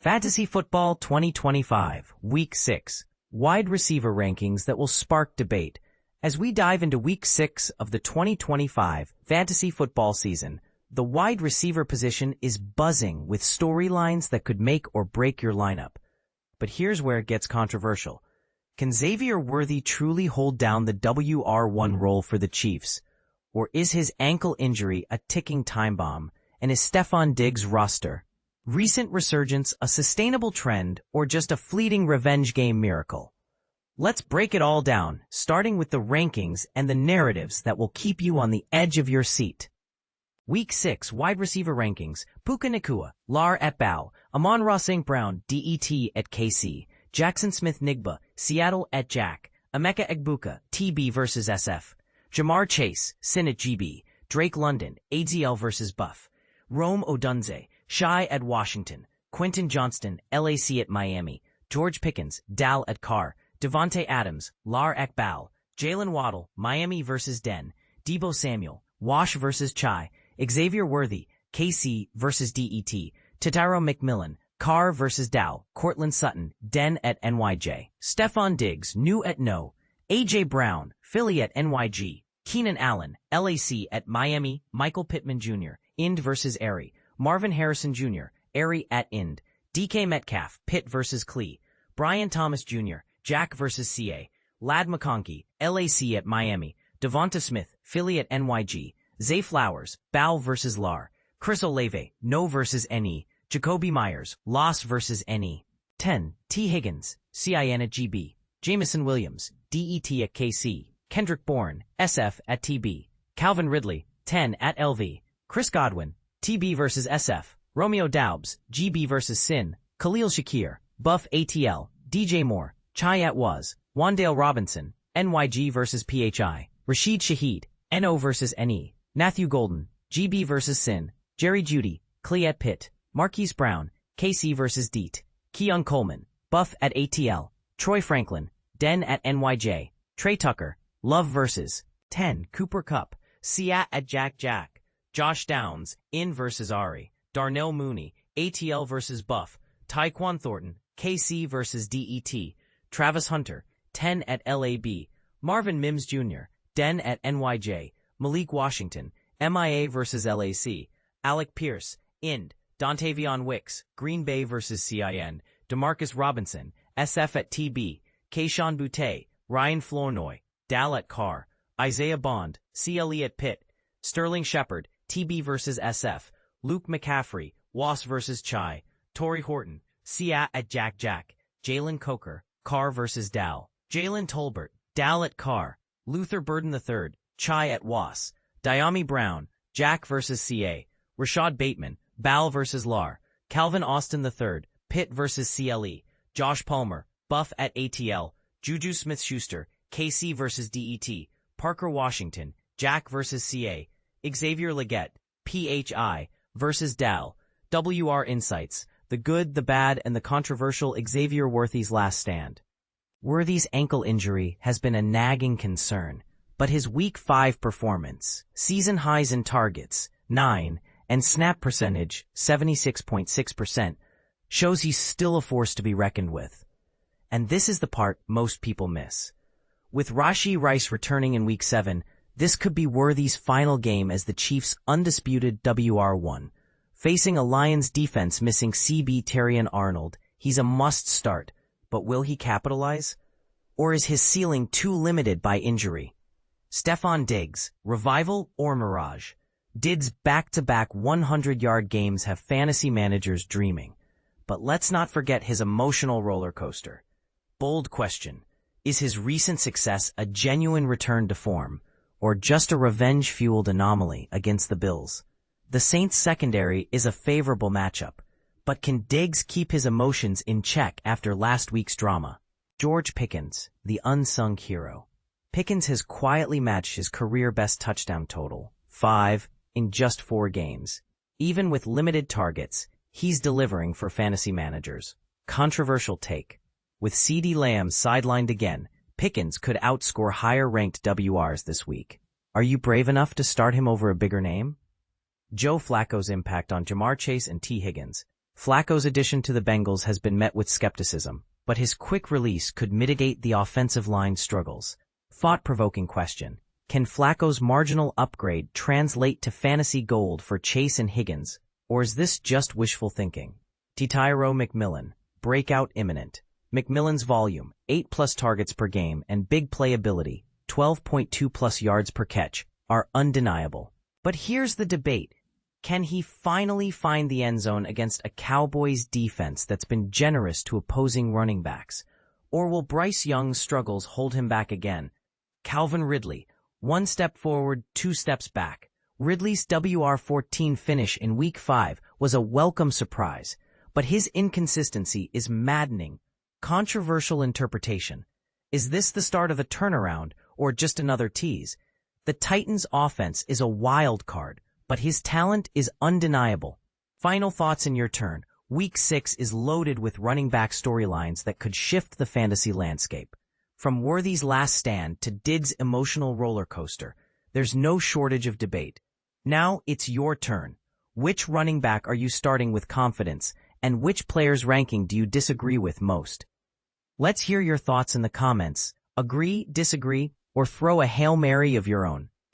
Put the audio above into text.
Fantasy Football 2025, Week 6, wide receiver rankings that will spark debate. As we dive into Week 6 of the 2025 fantasy football season, the wide receiver position is buzzing with storylines that could make or break your lineup. But here's where it gets controversial. Can Xavier Worthy truly hold down the WR1 role for the Chiefs? Or is his ankle injury a ticking time bomb? And is Stefon Diggs' roster recent resurgence a sustainable trend or just a fleeting revenge game miracle? Let's break it all down, starting with the rankings and the narratives that will keep you on the edge of your seat. Week 6 wide receiver rankings: Puka Nacua, LAR at Bow, Amon-Ra St. Brown, DET at KC, Jaxon Smith-Njigba, Seattle at Jack, Emeka Egbuka, TB versus SF, Jamar Chase, Sin at GB, Drake London, AZL versus Buff, Rome Odunze, Shy at Washington, Quentin Johnston, LAC at Miami, George Pickens, Dal at Carr, Davante Adams, LAR at Bow, Jaylen Waddle, Miami versus Den, Deebo Samuel, Wash versus Chai, Xavier Worthy, KC versus DET, Tataro McMillan, Carr versus Dow, Cortland Sutton, Den at NYJ, Stefon Diggs, New at No, AJ Brown, Philly at NYG, Keenan Allen, LAC at Miami, Michael Pittman Jr., Ind versus Airy, Marvin Harrison Jr., Airy at Ind, DK Metcalf, Pitt versus Klee, Brian Thomas Jr., Jack versus CA, Lad McConkey, LAC at Miami, Devonta Smith, Philly at NYG, Zay Flowers, Bow versus LAR, Chris Olave, No versus NE, Jacoby Myers, Loss versus NE, 10, T. Higgins, CIN at GB, Jamison Williams, DET at KC, Kendrick Bourne, SF at TB, Calvin Ridley, 10 at LV, Chris Godwin, TB versus SF, Romeo Doubs, GB versus Sin, Khalil Shakir, Buff ATL, DJ Moore, Chai at Waz, Wandale Robinson, NYG versus PHI, Rashid Shaheed, NO versus NE, Matthew Golden, GB versus Sin, Jerry Jeudy, Klee at Pitt, Marquise Brown, KC versus Deet, Keon Coleman, Buff at ATL, Troy Franklin, Den at NYJ, Trey Tucker, Love versus 10, Cooper Kupp, Siat at Jack, Josh Downs, In versus Ari, Darnell Mooney, ATL versus Buff, Tyquan Thornton, KC versus DET, Travis Hunter, 10 at LAB, Marvin Mims Jr., Den at NYJ, Malik Washington, MIA versus LAC, Alec Pierce, Ind, Dontavion Wicks, Green Bay versus CIN, DeMarcus Robinson, SF at TB, Keyshawn Boutte, Ryan Flournoy, Dal at Carr, Isaiah Bond, CLE at Pitt, Sterling Shepard, TB versus SF, Luke McCaffrey, Was versus Chai, Torrey Horton, Siat at Jack, Jalen Coker, Carr versus Dal, Jalen Tolbert, Dal at Carr, Luther Burden III, Chai at Was, Diami Brown, Jack versus CA, Rashad Bateman, Bal versus LAR, Calvin Austin III, Pitt versus CLE, Josh Palmer, Buff at ATL, Juju Smith-Schuster, KC versus DET, Parker Washington, Jack versus CA, Xavier Legette, PHI versus Dal, WR Insights, the good, the bad, and the controversial Xavier Worthy's last stand. Worthy's ankle injury has been a nagging concern, but his Week 5 performance, season highs in targets, 9, and snap percentage, 76.6%, shows he's still a force to be reckoned with. And this is the part most people miss. With Rashee Rice returning in Week 7, this could be Worthy's final game as the Chiefs' undisputed WR1. Facing a Lions defense missing CB Terrion Arnold, he's a must-start, but will he capitalize? Or is his ceiling too limited by injury? Stefon Diggs, revival or mirage? Did's back-to-back 100-yard games have fantasy managers dreaming. But let's not forget his emotional roller coaster. Bold question. Is his recent success a genuine return to form, or just a revenge-fueled anomaly against the Bills? The Saints' secondary is a favorable matchup, but can Diggs keep his emotions in check after last week's drama? George Pickens, the unsung hero. Pickens has quietly matched his career-best touchdown total, 5, in just 4 games. Even with limited targets, he's delivering for fantasy managers. Controversial take. With CeeDee Lamb sidelined again, Pickens could outscore higher-ranked WRs this week. Are you brave enough to start him over a bigger name? Joe Flacco's impact on Jamar Chase and T. Higgins. Flacco's addition to the Bengals has been met with skepticism, but his quick release could mitigate the offensive line struggles. Thought-provoking question. Can Flacco's marginal upgrade translate to fantasy gold for Chase and Higgins, or is this just wishful thinking? Tyrone McMillan, breakout imminent. McMillan's volume, 8+ targets per game, and big playability, 12.2+ yards per catch, are undeniable. But here's the debate. Can he finally find the end zone against a Cowboys defense that's been generous to opposing running backs? Or will Bryce Young's struggles hold him back again? Calvin Ridley, 1 step forward, 2 steps back. Ridley's WR14 finish in Week 5 was a welcome surprise, but his inconsistency is maddening. Controversial interpretation. Is this the start of a turnaround or just another tease? The Titans' offense is a wild card, but his talent is undeniable. Final thoughts in your turn. Week 6 is loaded with running back storylines that could shift the fantasy landscape. From Worthy's last stand to Diggs' emotional roller coaster, there's no shortage of debate. Now it's your turn. Which running back are you starting with confidence, and which player's ranking do you disagree with most? Let's hear your thoughts in the comments. Agree, disagree, or throw a Hail Mary of your own.